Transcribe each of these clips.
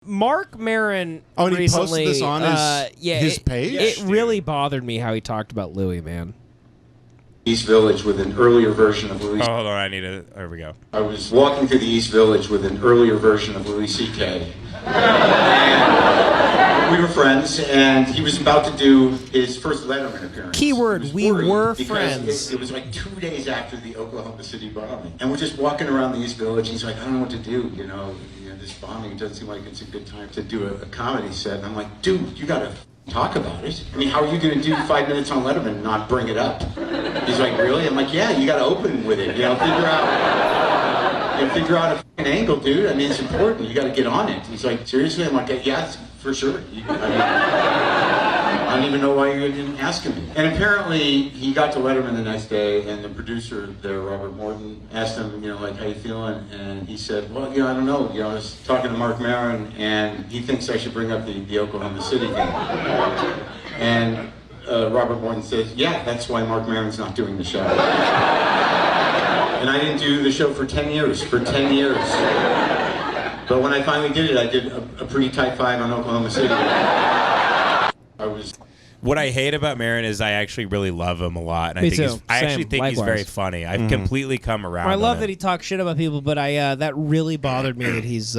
Marc Maron and he recently, posted this on his page? It really bothered me how he talked about Louis, man. East Village with an earlier version of Louis. Oh, hold on, there we go. I was walking through the East Village with an earlier version of Louis C.K. And we were friends, and he was about to do his first Letterman appearance. Keyword, we were friends. It was like 2 days after the Oklahoma City bombing. And we're just walking around the East Village, and he's like, I don't know what to do, this bombing, it doesn't seem like it's a good time to do a comedy set. And I'm like, dude, you gotta talk about it. I mean, how are you gonna do 5 minutes on Letterman and not bring it up? He's like, really? I'm like, yeah, you gotta open with it, figure out a fucking angle, dude. I mean, it's important, you gotta get on it. He's like, seriously? I'm like, yeah, for sure. I don't even know why you didn't ask him. And apparently, he got to Letterman the next day, and the producer there, Robert Morton, asked him, how you feeling? And he said, well, I don't know. I was talking to Marc Maron, and he thinks I should bring up the Oklahoma City game. And Robert Morton says, yeah, that's why Marc Maron's not doing the show. And I didn't do the show for 10 years. But when I finally did it, I did a pretty tight 5 on Oklahoma City. What I hate about Maron is I actually really love him a lot, and I actually think he's very funny. I've completely come around. I love that he talks shit about people, but that really bothered me that he's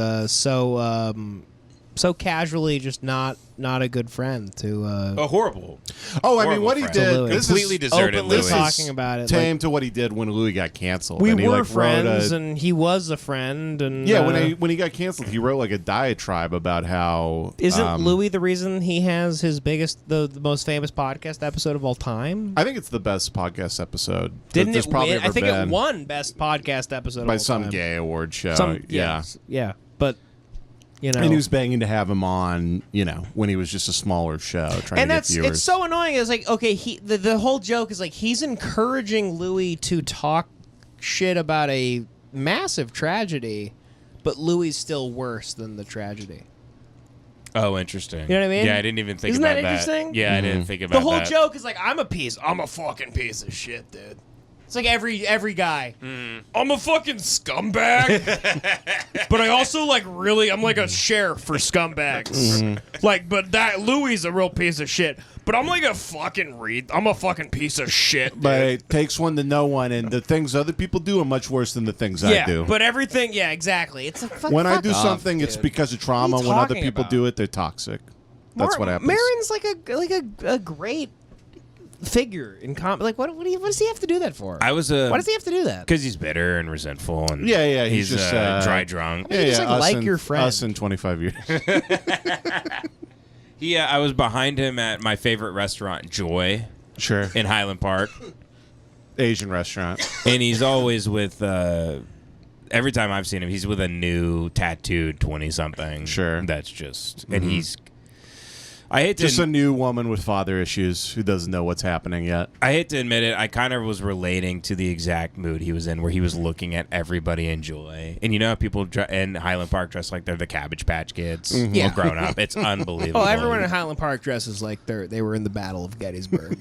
so casually just not a good friend to horrible. I mean, what he did, this completely deserted openly Louis. talking about it. Tame to what he did when Louis got canceled. We and he, were wrote friends, and he was a friend. And when he got canceled, he wrote a diatribe about how isn't Louis the reason he has his the most famous podcast episode of all time? I think it's the best podcast episode. Didn't there's it probably win? ever I think been it won best podcast episode by of all some time. gay award show. Yeah, but. And he was banging to have him on, when he was just a smaller show, trying to get viewers. It's so annoying. It's like, okay, the whole joke is like he's encouraging Louis to talk shit about a massive tragedy, but Louis is still worse than the tragedy. Oh, interesting. You know what I mean? Yeah, I didn't even think Isn't about that interesting? Yeah, I didn't think about that. The whole joke is like, I'm a fucking piece of shit, dude. It's like every guy. I'm a fucking scumbag, but I also I'm like a sheriff for scumbags. But that Louis is a real piece of shit. But I'm like I'm a fucking piece of shit, dude. But it takes one to know one, and the things other people do are much worse than the things I do. But everything, exactly. It's when I do something, it's because of trauma. When other people do it, they're toxic. That's what happens. Maron's like a great figure in comedy. What does he have to do that for? Why does he have to do that? Because he's bitter and resentful, and he's just dry drunk. Your friend. Us in 25 years. I was behind him at my favorite restaurant, Joy. Sure. In Highland Park. Asian restaurant. And he's always with, every time I've seen him, he's with a new tattooed 20-something. Sure. That's just, and he's, I hate to just a new woman with father issues who doesn't know what's happening yet. I hate to admit it, I kind of was relating to the exact mood he was in, where he was looking at everybody in Joy. And you know how people in Highland Park dress like they're the Cabbage Patch Kids, all grown up. It's unbelievable. Oh, everyone in Highland Park dresses like they were in the Battle of Gettysburg.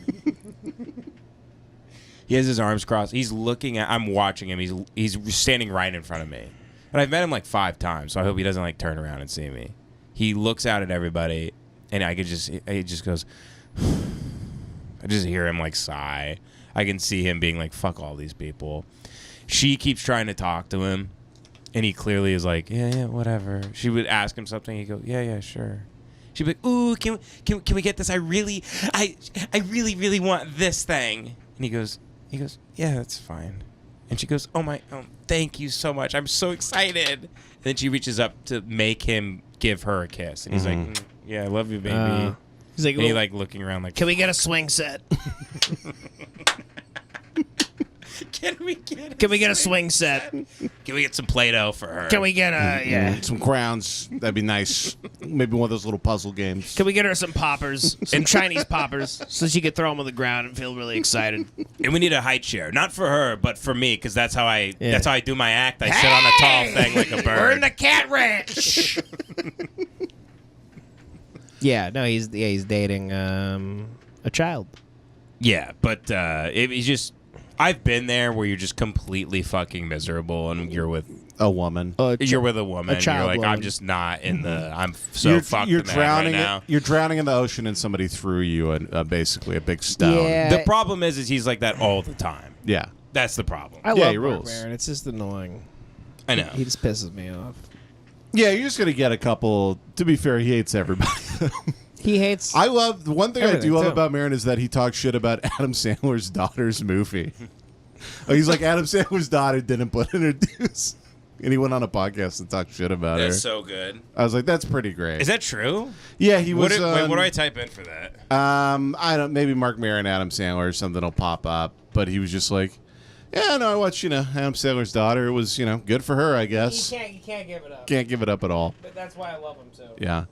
He has his arms crossed. He's looking at. I'm watching him. He's standing right in front of me, and I've met him like 5 times. So I hope he doesn't turn around and see me. He looks out at everybody. And he just goes, I just hear him sigh. I can see him being like, fuck all these people. She keeps trying to talk to him, and he clearly is like, yeah, whatever. She would ask him something, he'd go, yeah, sure. She'd be like, ooh, can we get this? I really want this thing. And he goes, yeah, that's fine. And she goes, oh, thank you so much. I'm so excited. And then she reaches up to make him give her a kiss. And he's like, yeah, I love you, baby. He's like, and he looking around like, can we get a swing set? Can we get a swing set? Can we get some Play-Doh for her? Can we get some crowns? That'd be nice. Maybe one of those little puzzle games. Can we get her some poppers, some Chinese poppers, so she could throw them on the ground and feel really excited? And we need a high chair, not for her, but for me, because that's how I do my act. I sit on a tall thing like a bird. We're in the cat ranch. Yeah, no, he's dating a child. Yeah, but he's just. I've been there where you're just completely fucking miserable, and you're with A woman. You're with a woman. a child you're like, woman. I'm just not in the. I'm so fucked. You're man drowning. right now. You're drowning in the ocean, and somebody threw you basically a big stone. Yeah. The problem is he's like that all the time. Yeah. That's the problem. I Yeah, love he Marc rules. Maron. It's just annoying. I know. He just pisses me off. Yeah, you're just gonna get a couple. To be fair, he hates everybody. He hates. I love the one thing I Everything, do love too. about Maron is that he talks shit about Adam Sandler's daughter's movie. He's like, Adam Sandler's daughter didn't put in her dues, and he went on a podcast and talked shit about her. That's so good. I was like, that's pretty great. Is that true? Yeah, he was. What do I type in for that? I don't. Maybe Marc Maron, Adam Sandler, or something will pop up. But he was just like, yeah, no, I watched Adam Sandler's daughter. It was good for her, I guess. You can't give it up. Can't give it up at all. But that's why I love him too. Yeah,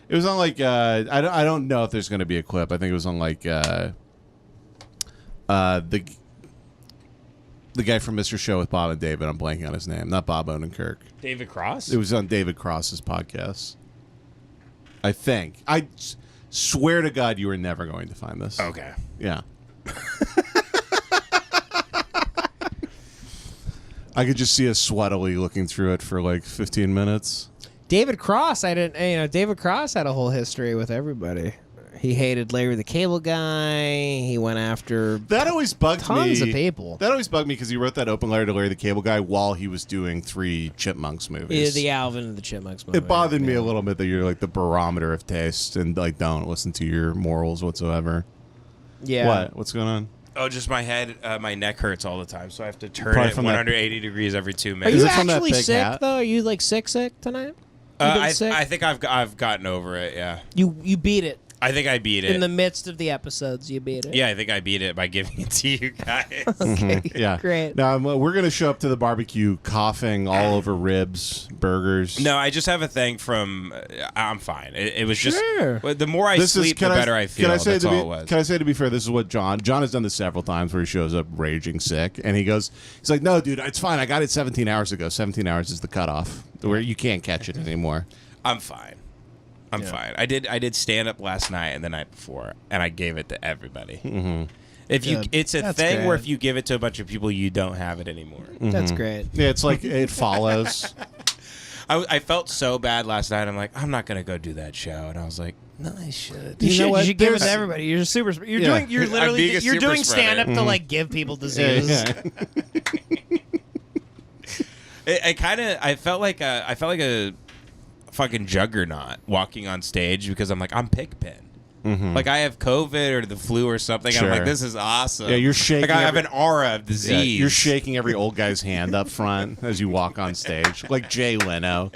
it was on like I don't know if there's going to be a clip. I think it was on like the guy from Mr. Show with Bob and David. I'm blanking on his name. Not Bob Odenkirk. David Cross? It was on David Cross's podcast. I think. I swear to God, you were never going to find this. Okay. Yeah. I could just see us sweatily looking through it for like 15 minutes. David Cross, David Cross had a whole history with everybody. He hated Larry the Cable Guy. He went after That always bugged me. tons of people. That always bugged me because he wrote that open letter to Larry the Cable Guy while he was doing 3 Chipmunks movies. The Alvin and the Chipmunks movie. It bothered me a little bit that you're like the barometer of taste and like don't listen to your morals whatsoever. Yeah. What? What's going on? Oh, just my head, my neck hurts all the time, so I have to turn Probably it from that- 180 degrees every 2 Are minutes. you it from that actually big sick hat? though? Are you like sick tonight? You been I sick? think I've gotten over it. Yeah, You beat it I think I beat it. in the midst of the episodes. You beat it. Yeah, I think I beat it by giving it to you guys. Okay. Yeah. Great. Now we're going to show up to the barbecue coughing all over ribs, burgers. No, I just have a thing from. I'm fine. It was just. Sure. The more I sleep, the better I feel. That's all it was. Can I say, to be fair, this is what John has done this several times where he shows up raging sick, and he's like, no, dude, it's fine. I got it 17 hours ago. 17 hours is the cutoff where you can't catch it anymore. I'm fine. I'm fine. I did stand up last night and the night before, and I gave it to everybody. Mm-hmm. It's a That's thing great. where if you give it to a bunch of people, you don't have it anymore. That's great. Yeah, it's like it follows. I felt so bad last night. I'm like, I'm not gonna go do that show, and I was like, no, I should. You know what? should give it to There's- everybody. You're super. You're Yeah. doing. You're I'm literally. being a You're super doing spreader. stand up to like give people disease. Yeah. I felt like a fucking juggernaut walking on stage because I'm like, I'm Pigpen. Mm-hmm. Like I have COVID or the flu or something. Sure. And I'm like, this is awesome. Yeah, you're shaking Like I have every- an aura of disease. Yeah, you're shaking every old guy's hand up front as you walk on stage, like Jay Leno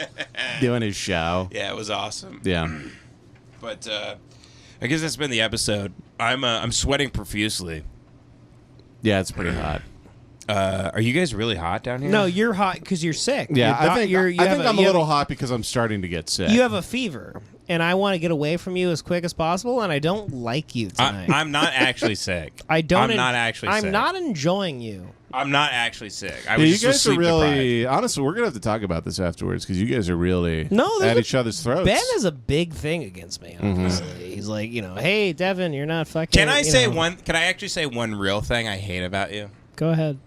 doing his show. Yeah, it was awesome. Yeah. But I guess that's been the episode. I'm sweating profusely. Yeah, it's pretty hot. Are you guys really hot down here? No, you're hot because you're sick. Yeah, You're I think you have I'm a you little have, hot because I'm starting to get sick. You have a fever, and I want to get away from you as quick as possible. And I don't like you tonight. I'm not actually sick. I don't. I'm not actually sick. I'm not enjoying you. I'm not actually sick. I Yeah, was you just guys are sleep really honestly. We're gonna have to talk about this afterwards because you guys are really No, there's at a- each other's throats. Ben has a big thing against me. Obviously, he's like, hey, Devin, you're not fucking. Can I you say know. one? Can I actually say one real thing I hate about you? Go ahead.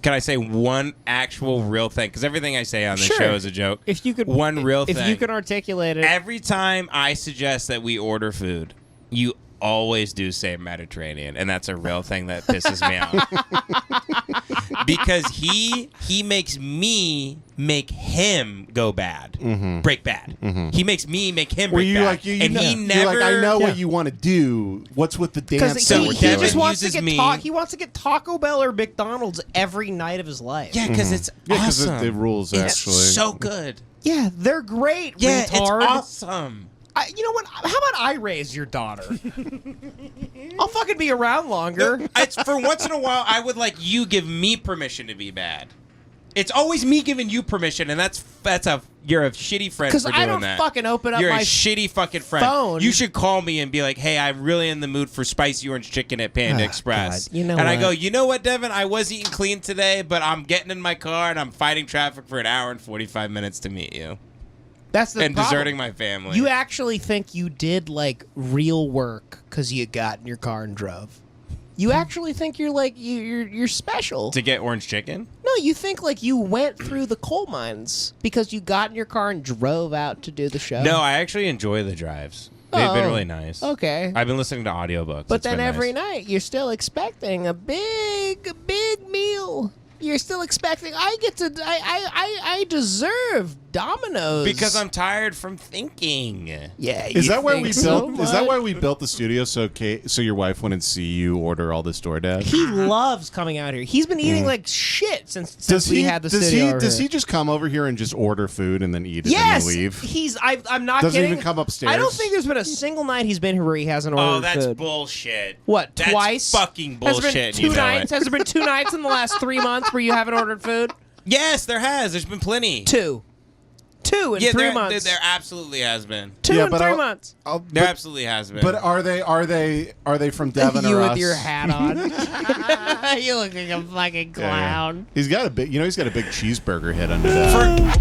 Can I say one actual real thing? Because everything I say on this Sure. show is a joke. If you could, One real if thing. you can articulate it. Every time I suggest that we order food, you always do say Mediterranean, and that's a real thing that pisses me off. Because he makes me make him go bad, break bad. He makes me make him Where break you bad, like you, and know, he you're never. like, I know Yeah. what you want to do. What's with the dance? Because So that he, we're he Devin just doing? wants to uses get me- he wants to get Taco Bell or McDonald's every night of his life. Yeah, because it's Yeah, 'cause awesome. it rules It's actually. so good. Yeah, they're great. Yeah, retard. it's awesome. You know what? How about I raise your daughter? I'll fucking be around longer. It's for once in a while I would like you give me permission to be bad. It's always me giving you permission, and you're a shitty friend for Because doing I don't that. fucking open up You're my a shitty fucking friend. phone. You should call me and be like, "Hey, I'm really in the mood for spicy orange chicken at Panda Express." God. You know and I what? go, "You know what, Devin? I was eating clean today, but I'm getting in my car and I'm fighting traffic for an hour and 45 minutes to meet you That's the and problem. deserting my family." You actually think you did like real work because you got in your car and drove. You actually think you're like you're special. To get orange chicken? No, you think like you went through the coal mines because you got in your car and drove out to do the show. No, I actually enjoy the drives. They've been really nice. Okay. I've been listening to audiobooks. But It's then been every nice. night you're still expecting a big meal. You're still expecting. I deserve Domino's Because I'm tired from thinking. Yeah. Is you that why think we so built? Is that much? why we built the studio so your wife wouldn't see you order all this DoorDash? He loves coming out here. He's been eating like shit since we had the studio. over Does here. he just come over here and just order food and then eat it Yes, and then leave? I'm not Doesn't kidding. even come upstairs? I don't think there's been a single night he's been here where he hasn't ordered Oh, that's food. bullshit. What, That's twice? fucking Has there been bullshit. two You know nights? it. Has there been 2 nights in the last 3 months where you haven't ordered food? Yes, there has. There's been plenty. 2 in 3 there, months. There absolutely has been. 2 Yeah, in but 3 I'll- months. There absolutely has been. But are they from Devon You or with us? your hat on. You look like a fucking clown. He's got a big, he's got a big cheeseburger hit under that.